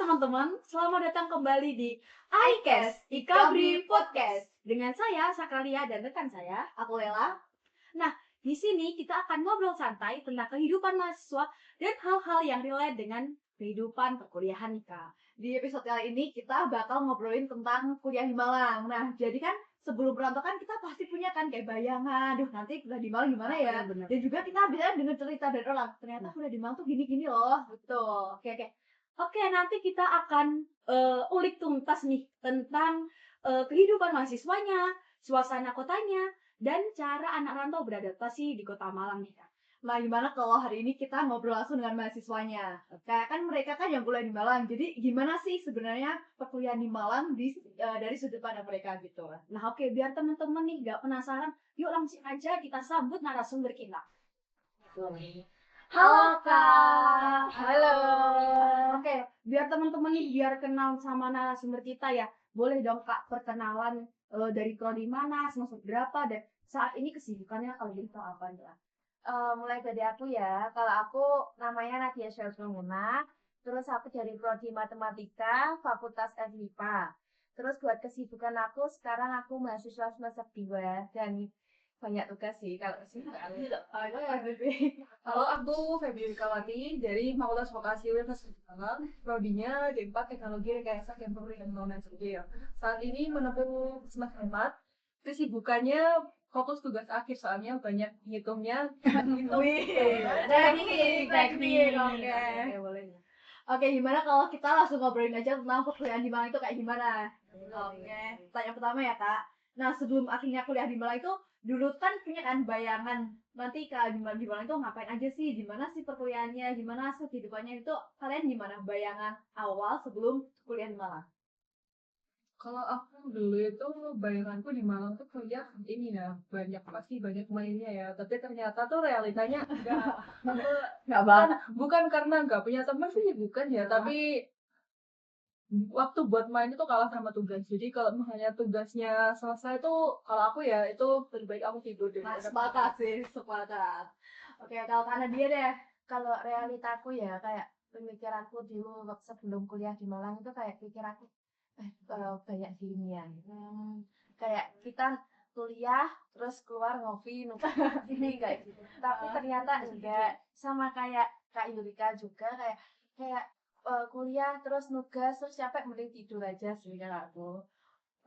teman-teman, selamat datang kembali di iCast, Ikabri Podcast. Dengan saya, Sakralia, dan rekan saya, Aku Lela. Nah, di sini kita akan ngobrol santai tentang kehidupan mahasiswa dan hal-hal yang relate dengan kehidupan perkuliahan nih, Kak. Di episode kali ini kita bakal ngobrolin tentang kuliah di Malang. Nah, jadi kan sebelum merantau kan kita pasti punya kan kayak bayangan, duh nanti kuliah di Malang gimana ya? Bener-bener. Dan juga kita bisa dengar cerita dari orang, ternyata kuliah di Malang tuh gini-gini loh. Betul. Oke. Oke, nanti kita akan ulik tuntas nih tentang kehidupan mahasiswanya, suasana kotanya, dan cara anak rantau beradaptasi di kota Malang nih, Kak. Nah, gimana kalau hari ini kita ngobrol langsung dengan mahasiswanya? Kayak kan mereka kan yang kuliah di Malang, jadi gimana sih sebenarnya perkuliahan di Malang dari sudut pandang mereka gitu? Nah, oke, biar teman-teman nih gak penasaran, yuk langsung aja kita sambut narasumber kita. Halo Kak. Halo. Oke, biar teman-teman nih biar kenal sama narasumber kita ya. Boleh dong Kak perkenalan dari prodi mana, semester berapa, dan saat ini kesibukannya kalau gitu apa ya? Mulai dari aku ya, kalau aku namanya Nadia Syarifulmuna, terus aku dari Prodi Matematika, Fakultas FMIPA. Terus buat kesibukan aku, sekarang aku mahasiswa semester 2 dan banyak tugas sih kalau kesibukan. Halo, aku Feby Wikawati dari Fakultas Vokasi Universitas Malang, prodinya D4 Teknologi Rekayasa Komputer dan Pembangunan Sipil. Saat ini menempuh semester 4, kesibukannya fokus tugas akhir soalnya banyak ngitungnya. Teknik. Oke, boleh. Oke, gimana kalau kita langsung ngobrolin aja tentang perkuliahan di Malang itu kayak gimana? Oke, tanya pertama ya Kak. Nah, sebelum akhirnya kuliah di Malang itu, dulu kan punya kan bayangan nanti Kak di Malang itu ngapain aja sih, gimana sih perkuliahannya, gimana sih kehidupannya itu, kalian gimana bayangan awal sebelum kuliah di Malang? Kalau aku dulu itu bayanganku di Malang tuh kuliah ini ya pasti banyak mainnya ya, tapi ternyata tuh realitanya Nggak banget. bukan karena nggak punya teman sih bukan ya, tapi waktu buat main itu kalah sama tugas. Jadi kalau misalnya tugasnya selesai tuh kalau aku ya itu lebih baik aku tidur deh. Nah, sepakat sih, sepakat. Oke, kalau karena dia deh. Kalau realitaku ya, kayak pemikiranku dulu waktu sebelum kuliah di Malang itu kayak pikiranku, banyak ginian. Kayak kita kuliah, terus keluar ngopi, ini kayak gitu. Tapi ternyata enggak, sama kayak Kak Yulika juga, kayak kuliah terus nugas terus capek mending tidur aja sih kalau aku.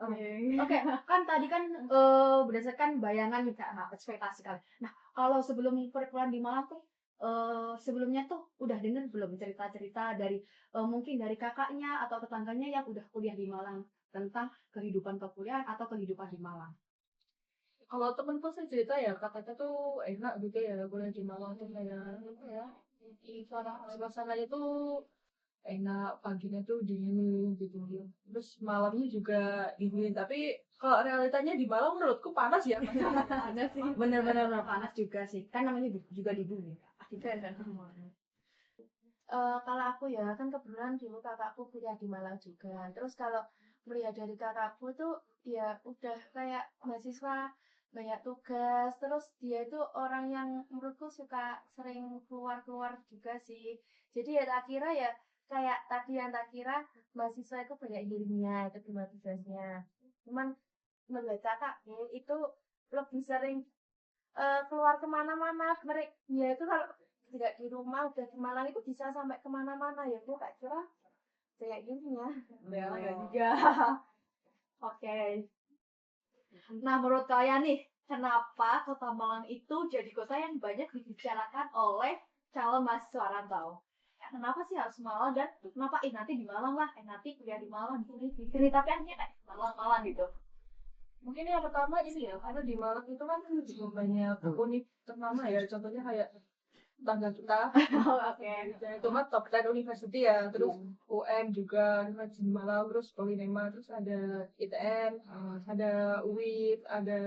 Oke, kan tadi kan berdasarkan bayangan nih Kak, nah, ekspektasi kalian. Nah, kalau sebelum perkuliahan di Malang tuh sebelumnya tuh udah dengar belum cerita-cerita dari mungkin dari kakaknya atau tetangganya yang udah kuliah di Malang tentang kehidupan perkuliahan atau kehidupan di Malang? Kalau temenku sih cerita ya katanya tuh enak gitu ya kuliah di Malang tuh kayak apa ya, suasananya tuh enak, paginya tuh dingin gitu, terus malamnya juga dingin. Tapi kalau realitanya di Malang menurutku panas ya. Ada sih. Bener-bener panas juga sih, kan namanya juga di bumi. Kalau aku ya kan kebetulan dulu kakakku kuliah di Malang juga. Terus kalau melihat dari kakakku tuh ya udah kayak mahasiswa banyak tugas. Terus dia itu orang yang menurutku suka sering keluar-keluar juga sih. Jadi ya tak kira ya kayak tadi yang tak kira mahasiswa itu banyak ilmunya itu gimana tugasnya. Cuman menurut kakakku itu lebih sering keluar kemana-mana. Mereka ya itu kalau tidak di rumah udah di Malang itu bisa sampai kemana-mana ya bu kak kira kayak gini ya. Ya juga. Oke. Nah, menurut kalian nih, kenapa Kota Malang itu jadi kota yang banyak dibicarakan oleh calon mahasiswa rantau? Ya, kenapa sih harus Malang dan kenapa nanti di Malang lah, nanti kuliah di Malang di sini tapi akhirnya Malang gitu. Mungkin yang pertama ini ya, karena di Malang itu kan juga banyak unik ternama ya, contohnya kayak tetangga kita. Oke. Itu mah top 10 university ya, terus UM juga, Universitas di Malang, terus Polinema, terus ada ITN, ada UIT, ada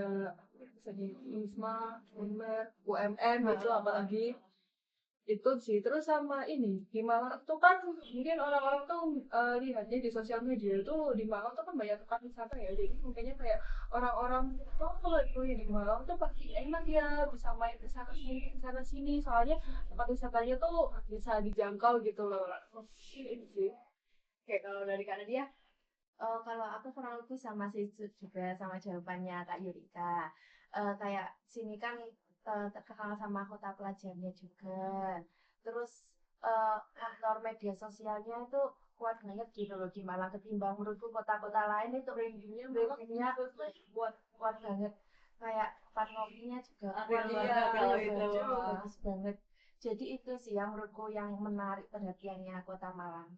ISMA, UNMER, UMM gitu apalagi. Itu sih, terus sama ini di Malang tuh kan mungkin orang-orang tuh lihatnya di sosial media tuh di Malang tuh kan banyak tempat wisata ya, jadi mungkinnya kayak orang-orang oh kalau itu ya di Malang tuh pasti enak ya bisa main ke sana sini soalnya tempat wisatanya tuh bisa dijangkau gitu loh. Ini sih. Oke, kalau dari Kak Nadia, Kalau aku kurang lebih sama sih juga sama jawabannya Kak Yurika. Kayak sini kan terkenal sama kota pelajarnya juga. Terus faktor media sosialnya itu kuat banget gitu loh di Malang ketimbang menurutku kota-kota lain itu rankingnya kuat banget. Kayak teknologinya juga kuat Iya, banget, kalau kayak itu. bagus banget. Jadi itu sih yang menurutku yang menarik perhatiannya kota Malang.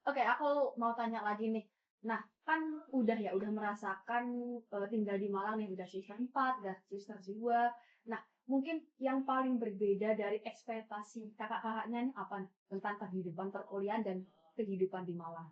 Oke, aku mau tanya lagi nih. Nah, kan udah merasakan tinggal di Malang nih, udah semester 4, udah semester 2. Nah, mungkin yang paling berbeda dari ekspektasi kakak-kakaknya nih apa nih? Tentang kehidupan perkuliahan dan kehidupan di Malang.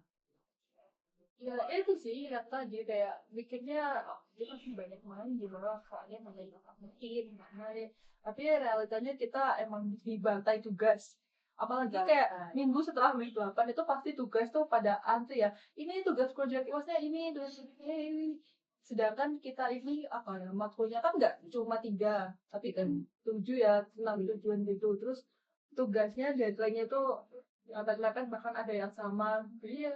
Ya itu sih yang tadi kayak mikirnya kita masih banyak main di bawah soalnya banyak mungkin main, tapi realitanya kita emang dibantai tugas, apalagi kayak minggu setelah minggu 8 itu pasti tugas tuh pada antri ya, ini tugas project maksudnya ini tugas ini, sedangkan kita ini apa ya matkulnya kan nggak cuma 3 tapi kan 7 ya 6 tujuan gitu, terus tugasnya deadline-nya tuh mepet-mepet bahkan ada yang sama iya.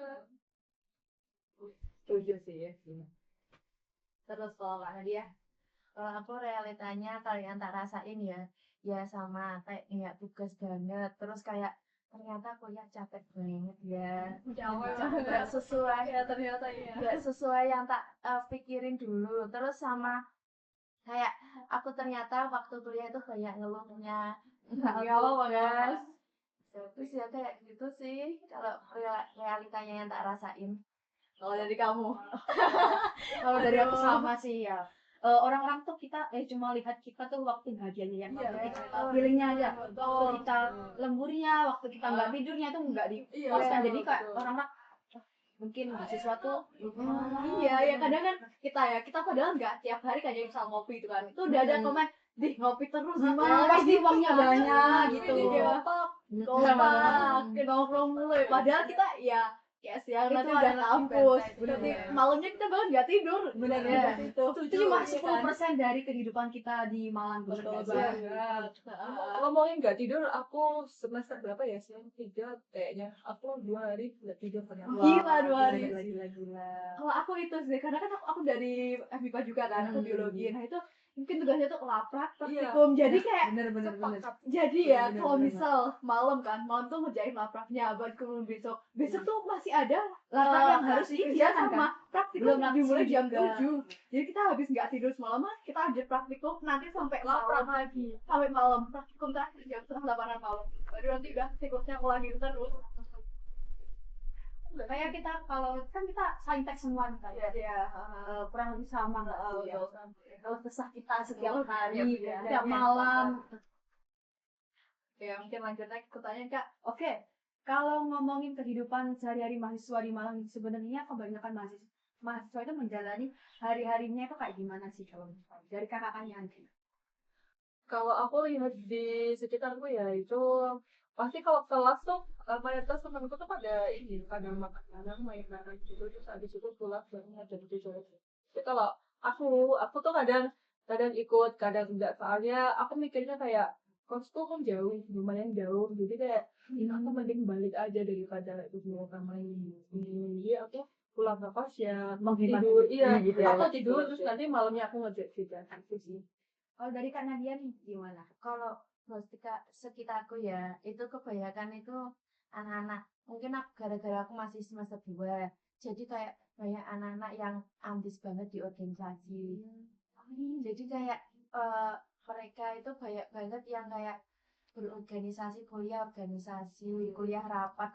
Setuju sih ya. Terus kalau Kak Nadia, Kalau aku realitanya kalau yang tak rasain ya sama kayak tugas banget. Terus kayak ternyata kuliah capek banget ya. Nggak sesuai, ya ternyata ya. nggak sesuai yang tak pikirin dulu. Terus sama kayak aku ternyata waktu kuliah itu banyak ngeluhnya. Nggak apa-apa guys. Terus ya kayak gitu sih kalau realitanya yang tak rasain. Kalau dari kamu, Kalau dari aku sama sih ya. Orang-orang tuh kita cuma lihat kita tuh waktu bahagianya yang waktu kita feelingnya aja, waktu kita lemburnya, waktu kita nggak tidurnya tuh nggak dipuaskan. Jadi kayak orang-orang mungkin mahasiswa tuh iya kadang kan kita padahal nggak tiap hari kayak misal ngopi itu kan, itu udah ada komen, "Dih, ngopi terus gimana? pasti uangnya banyak gitu. Kompak, nongkrong mulu ya." Padahal kita ya kayak siang Itu nanti udah adalah kampus, bener, nanti bener. malamnya kita bahkan nggak tidur. Bener, Ya, bener. itu. Itu cuma 10% dari kehidupan kita di Malang. Betul Bener. banget. Ngomongin nggak tidur, aku semester berapa ya sih? 3 kayaknya. Aku 2 hari nggak tidur ternyata. Gila 2 hari. Gila. Kalau aku itu sih, karena kan aku dari FIPA juga kan, aku biologi. Nah itu mungkin tugasnya tuh laprak, praktikum. Jadi kayak Bener. jadi ya Bener, kalau bener. misal malam tuh ngerjain lapraknya buat kemudian besok tuh masih ada Laprak yang harus iya dikerjakan sama kan? praktikum Belum dimulai laksi jam juga. 7. Jadi kita habis nggak tidur semalaman, kita ada praktikum nanti sampai Laprak malam lagi. sampai malam, praktikum terakhir jam 7:30 malam, baru nanti udah siklusnya ulangi terus. Kayak kita kalau kan kita saintek semua nih kayak kurang lebih sama nggak sih ya? Kalau kesah kita setiap hari, setiap malam. Ya mungkin lanjut lagi pertanyaan Kak. Oke, kalau ngomongin kehidupan sehari-hari mahasiswa di Malang, sebenarnya kebanyakan mahasiswa itu menjalani hari-harinya itu kayak gimana sih kalau misalnya dari kakaknya Andi? Kalau aku lihat di sekitarku ya itu pasti kalau kelas tuh mayoritas temanku tuh pada ini pada makan main gitu, terus habis itu pulang banget dan gitu. Tapi kalau aku tuh kadang ikut kadang enggak, soalnya aku mikirnya kayak kosku kan jauh lumayan jauh, jadi kayak aku mending balik aja daripada itu semua main ini. Jadi aku pulang ke kos ya Menghemat tidur, energi iya gitu ya. aku tidur terus nanti malamnya aku ngerjain itu sih. Kalau dari Kak Nadia nih gimana? Kalau sekitarku ya itu kebanyakan itu anak-anak, mungkin gara-gara aku masih semester 2 jadi kayak banyak anak-anak yang ambis banget di organisasi. Jadi kayak mereka itu banyak banget yang kayak berorganisasi, organisasi kuliah rapat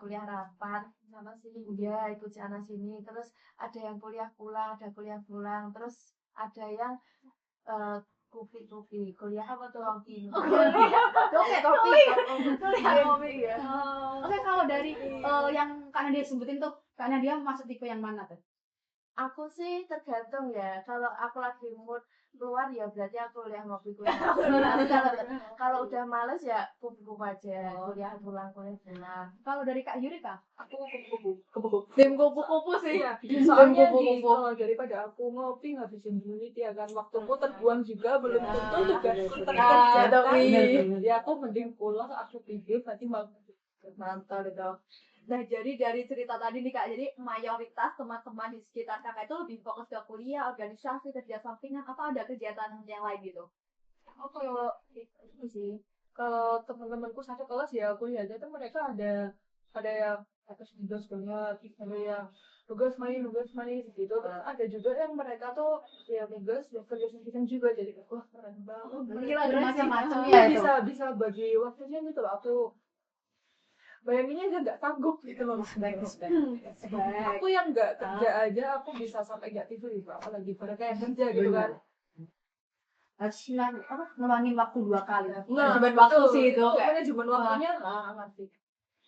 sama sini ya ikut sana sini, terus ada yang kuliah pulang, terus ada yang kopi kuliah apa tuh kopi ya. Oke, kalau dari yang Kak Nadia sebutin tuh, Kak Nadia masuk tipe yang mana tuh? Aku sih tergantung ya, kalau aku lagi mood keluar ya berarti aku kuliah ngopi. Kalau udah males ya kupu aja, kuliah pulang. Kalau dari Kak Yuri Kak? Aku kupu-kupu. Tim kupu-kupu sih. Iya, soalnya kalau daripada aku ngopi ngabisin duit ya kan, waktuku terbuang juga, belum tentu tugasku terkerjakan. tapi Ya aku mending pulang, aku tidur nanti mau mantap dong. Nah, jadi dari cerita tadi nih Kak, jadi mayoritas teman-teman di sekitar Kakak itu lebih fokus ke kuliah, organisasi, kerja sampingan, apa ada kegiatan yang lain gitu? Oh, kalau itu sih, kalau teman-temanku satu kelas ya kuliahnya tuh mereka ada yang fokus tugas banget, ada yang tugas main gitu. Terus ada juga yang mereka tuh ya tugas ya kerja sampingan juga, jadi wah keren banget. Gila, Ada keren sih. macam-macam Iya, ya itu. bisa bagi waktunya gitu loh. Aku bayanginnya aja nggak sanggup gitu loh. Aku yang nggak kerja aja aku bisa sampai nggak tidur gitu, apalagi mereka yang kerja gitu kan. Harus ngeluangin waktu 2 kali. Manajemen waktu betul. sih itu. Manajemen waktunya ngerti.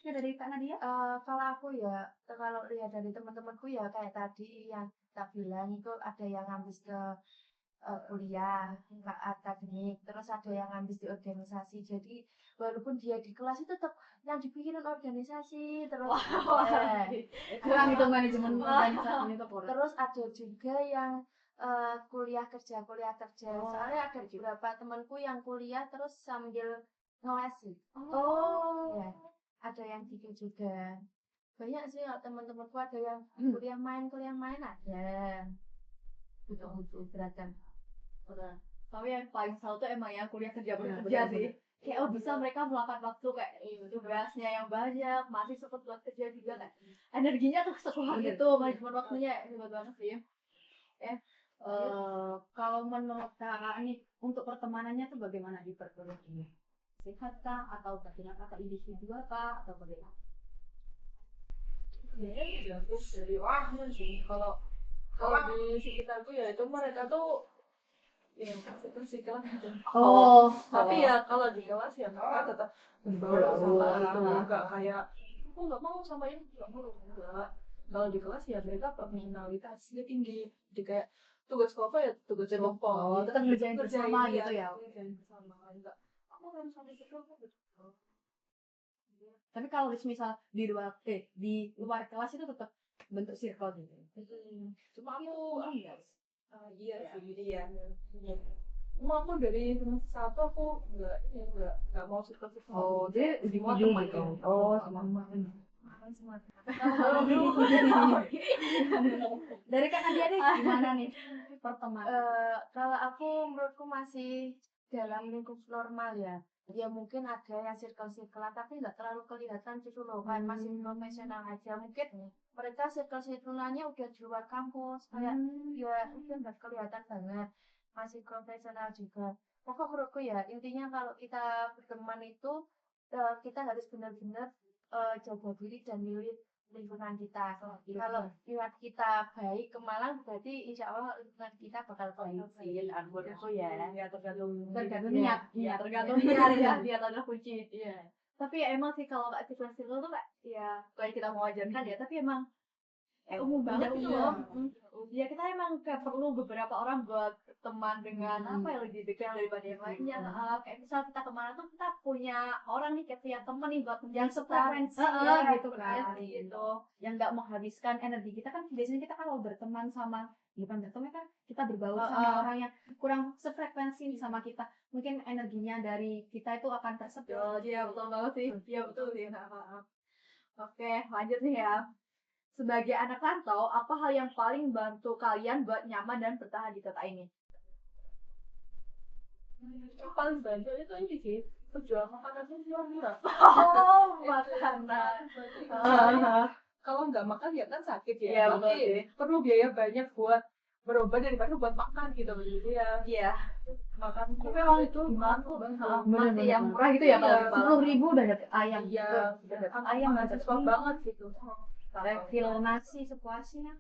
Ya dari Kak Nadia. Kalau aku ya, kalau lihat dari teman-temanku ya kayak tadi yang tak bilang itu ada yang ngambis ke kuliah, ke akademik, terus ada yang ngambis di organisasi. Jadi walaupun dia di kelas itu tetap yang dipikirin organisasi terus. Kurang itu manajemen organisasi itu kurang. Terus ada juga yang kuliah kerja. Soalnya ada beberapa temanku yang kuliah terus sambil ngeles sih. Ya, ada yang gitu juga. Banyak sih teman-temanku ada yang kuliah main ada. Betul beragam. Tapi yang paling salut tuh emang yang kuliah kerja bekerja sih. Kayak bisa mereka meluangkan waktu kayak tugasnya yang banyak, masih sempat buat kerja juga kan. Energinya tuh sekuat itu, manajemen waktunya hebat banget sih. Kalau menurut Kakak nih untuk pertemanannya tuh bagaimana di perguruan ini? Sehat kah atau bagaimana Kakak individual kah atau bagaimana? Ya, dari wahnya sih. Kalau di sekitarku ya itu mereka tuh ya itu sih kelas gitu. Tapi ya kalau di kelas ya mereka tetap berbaur sama itu, nggak kayak aku nggak mau sama ini nggak mau enggak. Kalau di kelas ya mereka profesionalitasnya tinggi, jadi kayak tugas kelompok ya tugas kelompok, tetap ngerjain bersama gitu ya. ngerjain bersama enggak aku nggak sampai situ aku betul. Tapi kalau misal di luar kelas itu tetap bentuk circle gitu. Cuma aku iya sih iya. Cuma aku dari semester 1 aku nggak mau suka Dia semua individu teman gitu. teman. Dari Kak Nadia nih gimana nih pertemanan? Kalau aku menurutku masih dalam lingkup normal ya. Ya mungkin ada yang circle-circle tapi nggak terlalu kelihatan gitu loh kan masih profesional aja. Mungkin mereka circle-circle-nya udah di luar kampus kayak ya udah nggak kelihatan banget masih profesional juga. Pokok menurutku ya intinya kalau kita berteman itu kita harus benar-benar jaga diri dan milih lingkungan kita. Kalau lingkungan kita baik ke Malang berarti insya Allah lingkungan kita bakal baik sih. Menurutku ya. Tergantung niat. Iya, tergantung niat ya, niat adalah kunci. Iya. Tapi ya emang sih kalau Kak circle tuh Kak, ya kayak kita mau ajarkan ya, tapi emang umum banget gitu loh. Ya kita emang kayak perlu beberapa orang buat teman dengan apa yang lebih dekat daripada yang lainnya. Kayak misal kita kemana tuh kita punya orang nih kayak punya teman nih buat Yang sefrekuensi gitu kan. gitu. Yang nggak menghabiskan energi kita kan biasanya kita kalau berteman sama bukan berteman kan kita berbaur sama orang yang kurang sefrekuensi sama kita. Mungkin energinya dari kita itu akan tersedot. Iya betul banget sih. Iya betul sih. Oke, lanjut nih ya. Sebagai anak rantau, apa hal yang paling bantu kalian buat nyaman dan bertahan di kota ini? Yang paling bantu itu ini sih penjual makanannya jual murah. Makanan. Kalau nggak makan ya kan sakit ya. Iya, betul Tapi sih. perlu biaya banyak buat berobat daripada buat makan gitu. Jadi ya Iya. makan Tapi memang itu masuk banget. masih yang murah gitu ya kalau di Malang. 10.000 udah dapet ayam. Iya, Ayam mahasiswa banget gitu. Refill nasi sepuasnya.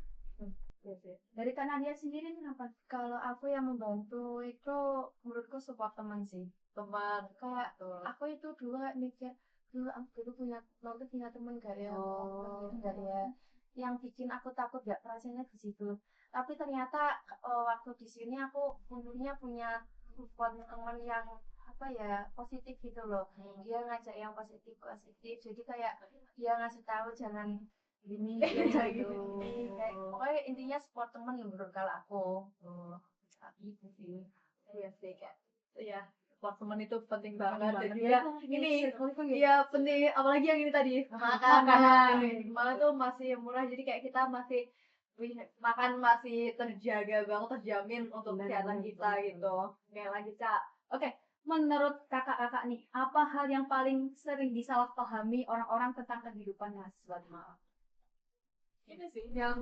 Dari Kak Nadia sendiri nih apa? Kalau aku yang membantu itu menurutku support teman sih. Teman. Kayak aku itu dulu mikir dulu aku dulu punya teman gak ya enggak ya yang bikin aku takut gak rasanya di situ tapi ternyata waktu di sini aku untungnya punya support teman yang apa ya positif gitu loh dia ngajak yang positif jadi kayak dia ngasih tahu jangan gini gitu kayak pokoknya intinya support teman menurut kalau aku gitu sih. Iya sih kayak. Iya. support teman itu penting banget. Dan banget. juga ini iya penting, apalagi yang ini tadi makanan. Di Malang tuh masih murah, jadi kayak kita masih makan masih terjaga banget, terjamin untuk kesehatan kita gitu. Oke, lanjut Kak. Oke, menurut kakak-kakak nih, apa hal yang paling sering disalahpahami orang-orang tentang kehidupan mahasiswa di Malang? Ini sih yang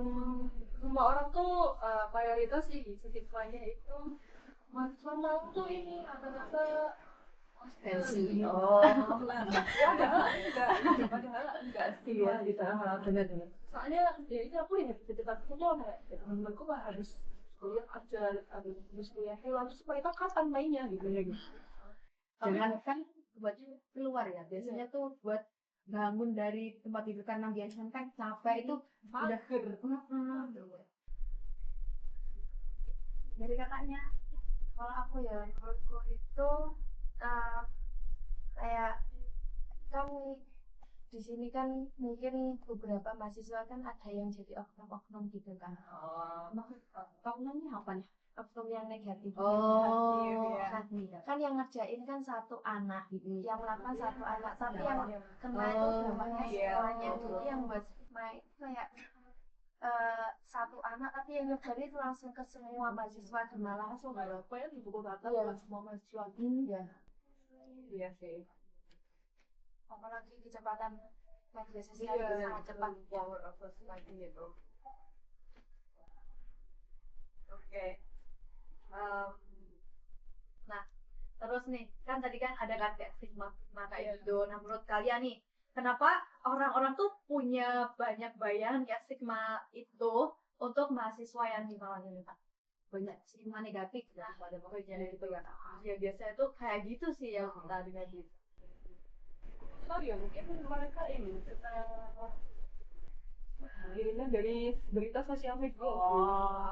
semua orang tuh mayoritas sih stigmanya itu mahasiswa Malang tuh ini rata-rata Pensi. oh padahal enggak sih ya kita benar-benar soalnya ya ini aku lihat cerita aku tuh kayak temen-temenku mah harus kuliah aja harus kuliah terus mereka kapan mainnya gitu ya gitu. Jangan kan buat keluar ya, biasanya tuh buat bangun dari tempat tidur karena biasanya kan capek itu udah dari kakaknya. Kalau aku ya, menurutku itu kayak kan di sini kan mungkin beberapa mahasiswa kan ada yang jadi oknum-oknum gitu kan. Oknumnya apa nih? Oknum yang negatif. ya. Kan yang ngerjain kan satu anak, yang melakukan satu anak, tapi yang kena itu dampaknya semuanya. Jadi yang buat stigma itu kayak satu anak, tapi yang nyebarin itu langsung ke semua mahasiswa di Malang. langsung berapa ya di buku kata Iya. bukan semua mahasiswa Ya. iya sih Apalagi kecepatan media sosial itu sangat cepat. power of society gitu Oke. Nah, terus nih, kan tadi kan ada kan kayak stigma kayak gitu. Nah, menurut kalian nih, kenapa orang-orang tuh punya banyak bayangan kayak stigma itu untuk mahasiswa yang di Malang ini, Pak? Banyak stigma negatif daripada Pokoknya gitu ya. Ya biasanya tuh kayak gitu sih yang kita dengar gitu. sorry ya mungkin mereka ini ininya dari berita sosial media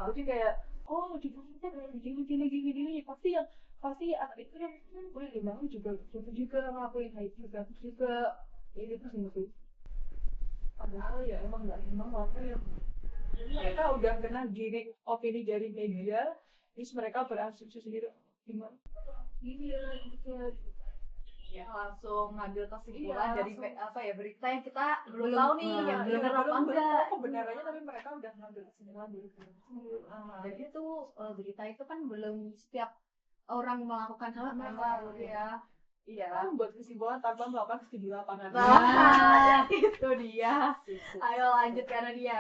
jadi kayak oh di Malaysia kayak gini pasti anak itu yang boleh dimau juga ngelakuin hal itu juga ini tuh sih padahal ya emang nggak emang apa ya mereka udah kena giring opini dari media terus mereka berasumsi sendiri gimana ini Ya, langsung ngambil kesimpulan Iya, dari langsung. apa ya berita yang kita belum tahu nih yang belum benar apa enggak. kebenarannya tapi mereka udah ngambil kesimpulan dari itu jadi itu berita itu kan belum setiap orang melakukan hal Ya. Iya. kan buat kesimpulan tanpa melakukan studi lapangan Nah, itu dia. Ayo lanjut karena dia.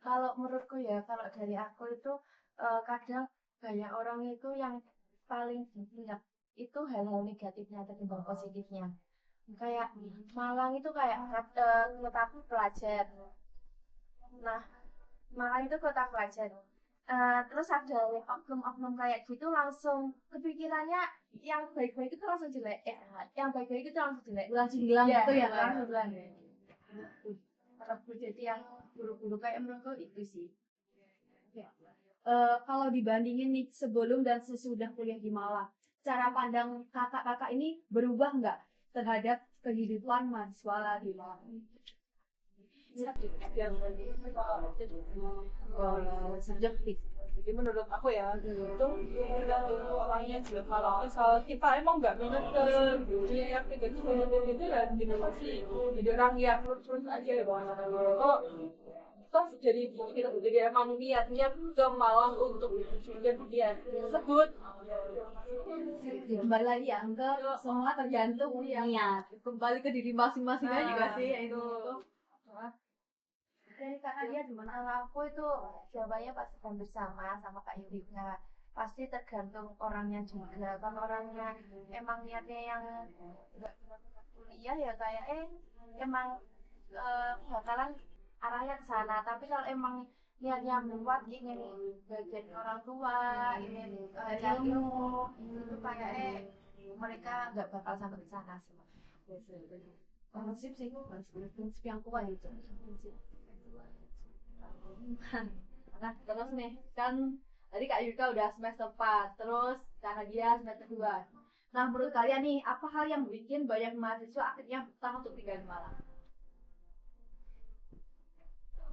Kalau menurutku ya, kalau dari aku itu kadang banyak orang itu yang paling dilihat itu hal-hal negatifnya ketimbang positifnya. Kayak Malang itu kayak kota pelajar. Nah, Malang itu kota pelajar. Terus ada oknum-oknum kayak gitu langsung kepikirannya yang baik-baik itu langsung jelek. Yang baik-baik itu langsung jelek. langsung bilang Iya, gitu ya langsung bilang. Jadi yang buru-buru kayak menurutku itu sih. kalau dibandingin nih sebelum dan sesudah kuliah di Malang, cara pandang kakak-kakak ini berubah nggak terhadap kehidupan mahasiswa di Malang? yang Subjektif. jadi menurut aku ya itu tergantung orangnya juga kalau misal kita emang nggak minat ke dunia yang negatif itu ya inovasi jadi orang yang terus aja ya oh toh jadi emang niatnya ke Malang untuk juga dia tersebut Kembali lagi ya, enggak semua tergantung niat. Kembali ke diri masing-masing aja juga sih ya itu. Dari kakak dia gimana? Kalau aku itu jawabannya pasti hampir sama Kak Yurika. Pasti tergantung orangnya juga. Kalau orangnya emang niatnya yang nggak benar-benar kuliah ya kayak emang bakalan arahnya ke sana. Tapi kalau emang niatnya kuat ingin bagian orang tua, ingin cari ilmu, itu kayak mereka nggak bakal sampai ke sana sih. Prinsip sih, prinsip yang kuat itu. Nah, terus nih kan tadi Kak Yurika udah semester 4, terus Kak dia semester 2. Nah, menurut kalian nih, apa hal yang bikin banyak mahasiswa akhirnya betah untuk tinggal di Malang?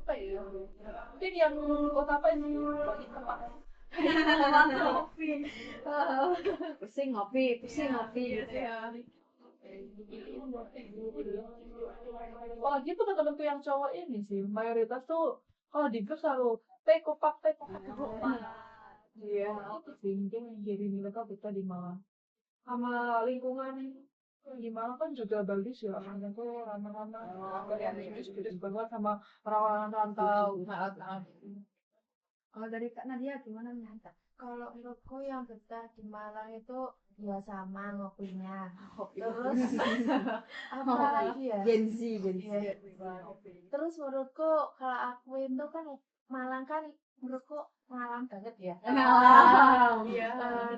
apa ya mungkin yang kota apa ini tempat Pusing ngopi gitu ya. Apalagi tuh temen-temenku yang cowok ini sih, mayoritas tuh kalau di grup selalu teko pak. Iya, itu sih mungkin yang jadi mereka betah di Malang. Sama lingkungan di Malang kan juga bagus ya, orangnya tuh ramah-ramah. Kalian itu banget sama orang-orang rantau. Kalau dari Kak Nadia gimana nih? Kalau menurutku yang betah di Malang itu ya sama ngopinya. Terus apa lagi ya? Gen Z. Iya. Terus menurutku kalau aku itu kan Malang kan menurutku ngalam banget ya. Iya.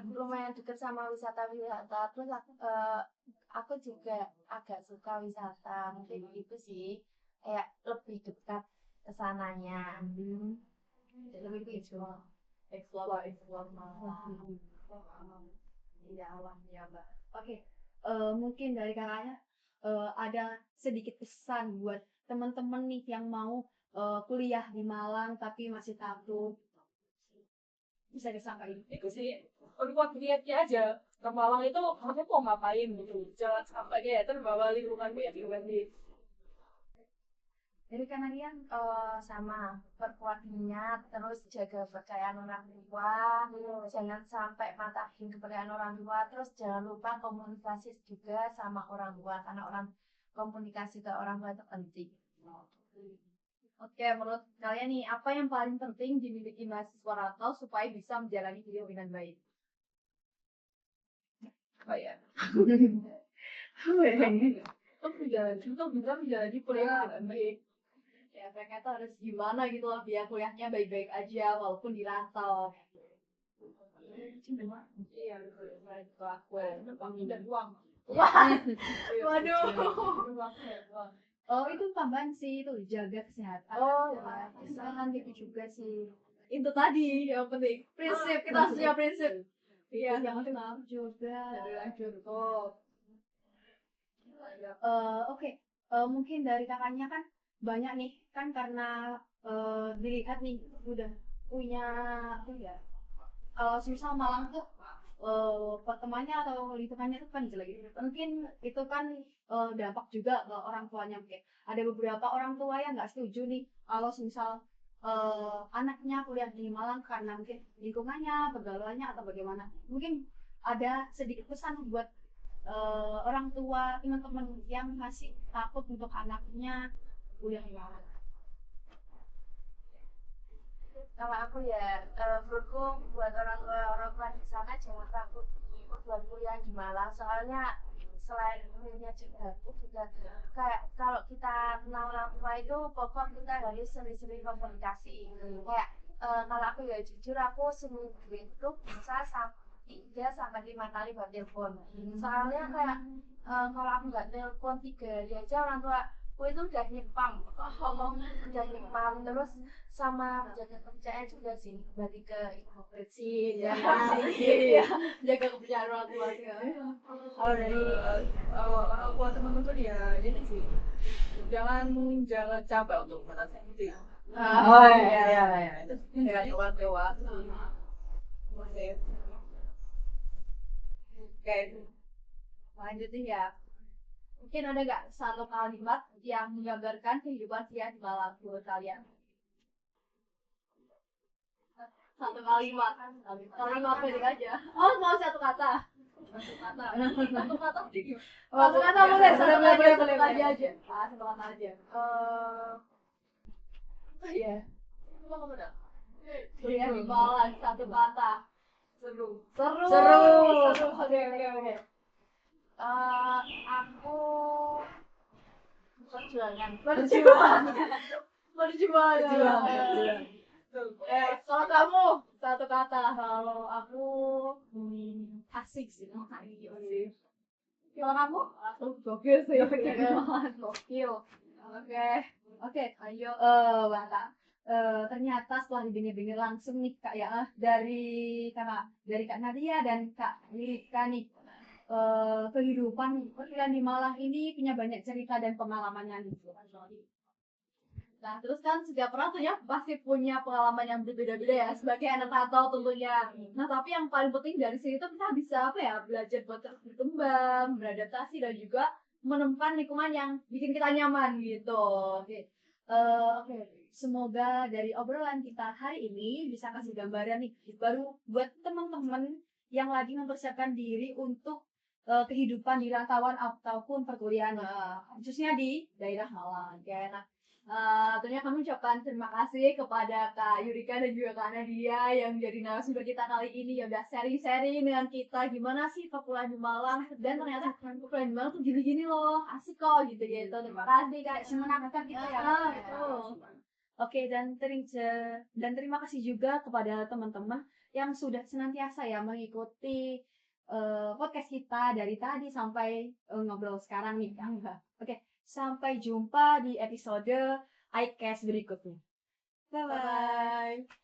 Lumayan dekat sama wisata-wisata. Terus aku juga agak suka wisata. Mungkin itu sih kayak lebih dekat ke sananya. Lebih ke explore Malang. Tidak awalnya Mbak. Oke, mungkin dari kakaknya ada sedikit pesan buat teman-teman nih yang mau kuliah di Malang tapi masih takut. Bisa disampaikan. Itu sih, buat niatnya aja. Ke Malang itu kamu mau ngapain gitu. Jangan sampai kayak terbawa lingkunganmu ya di. Dari Kak Nadia, Sama perkuat niat, terus jaga kepercayaan orang tua, jangan sampai matahin kepercayaan orang tua, terus jangan lupa komunikasi juga sama orang tua karena komunikasi ke orang tua itu penting. Oke, menurut kalian nih, apa yang paling penting dimiliki mahasiswa rantau supaya bisa menjalani hidup dengan baik? Apa ya? Kita bisa menjalani kuliah dengan baik. Ya, mereka tuh harus gimana gitu loh, biar kuliahnya baik-baik aja walaupun di rantau. Iya, itu aku dan uang. Waduh. oh itu tambahan sih itu jaga kesehatan. Ya, Kesehatan itu juga sih. Itu tadi yang penting. Prinsip, kita harus punya prinsip. Iya, Yang kenal juga. cukup. Oke, mungkin dari kakaknya kan banyak nih kan karena dilihat nih udah punya apa ya, kalau misal Malang tuh pertemanannya atau lingkungannya tuh kan jelek, mungkin itu kan dampak juga ke orang tuanya. Mungkin ada beberapa orang tua yang nggak setuju nih kalau misal anaknya kuliah di Malang karena mungkin lingkungannya, pergaulannya atau bagaimana. Mungkin ada sedikit pesan buat orang tua, teman-teman yang masih takut untuk anaknya kuliah di Malang. kalau aku ya, menurutku buat orang tua di sana jangan takut buat kuliah di Malang, soalnya selain kuliahnya juga kayak kalau kita kenal orang tua itu pokok kita harus sering-sering komunikasi. Kayak kalau aku ya jujur aku seminggu itu bisa 3 sampai 5 kali buat telepon. Soalnya kayak kalau aku nggak telepon 3 hari aja orang tua aku itu udah nyimpang, terus sama jaga kepercayaan juga sih, balik ke bersih ya. Jaga kepercayaan orang tua. Kalau dari buat teman-teman ya ini sih, jangan capek untuk menasihati. Oh iya. Itu nggak lewat. Oke, lanjutin ya. Mungkin ada nggak satu kalimat yang menggambarkan kehidupan dia di Malang buat kalian? Satu kalimat. Kalimat pendek aja. Oh, mau satu kata. Satu kata sedikit. Satu kata boleh. Satu kata aja. Satu kata aja. Iya. Kuliah di Malang, satu kata. Seru. Oke. Aku perjuangan. Berjuang. Kalau kamu satu kata. Kalau aku asik sih, Kalau kamu? Gokil sih. Gokil. Oke, ayo Bata. Ternyata setelah didengar langsung nih Kak ya, dari Kak Nadia dan Kak Lika nih, kehidupan perkuliahan di Malang ini punya banyak cerita dan pengalamannya nih. Nah, terus kan setiap orang tuh ya pasti punya pengalaman yang berbeda-beda ya sebagai anak rantau tentunya. Nah, tapi yang paling penting dari sini tuh kita bisa apa ya, belajar buat terus berkembang, beradaptasi dan juga menemukan lingkungan yang bikin kita nyaman gitu. Oke. Oke, semoga dari obrolan kita hari ini bisa kasih gambaran nih baru buat teman-teman yang lagi mempersiapkan diri untuk kehidupan di rantauan ataupun perkuliahan, khususnya di daerah Malang. Oke, nah tentunya kami ucapkan terima kasih kepada Kak Yurika dan juga Kak Nadia yang jadi narasumber kita kali ini yang udah sharing-sharing dengan kita gimana sih perkuliahan di Malang dan ternyata perkuliahan di Malang tuh gini-gini loh, asik kok gitu-gitu. Terima kasih Kak. Semenangkan kita ya. Betul. Oke, dan terima kasih juga kepada teman-teman yang sudah senantiasa ya mengikuti podcast kita dari tadi sampai ngobrol sekarang nih. Oke, sampai jumpa di episode iCast berikutnya. Bye-bye. Bye-bye.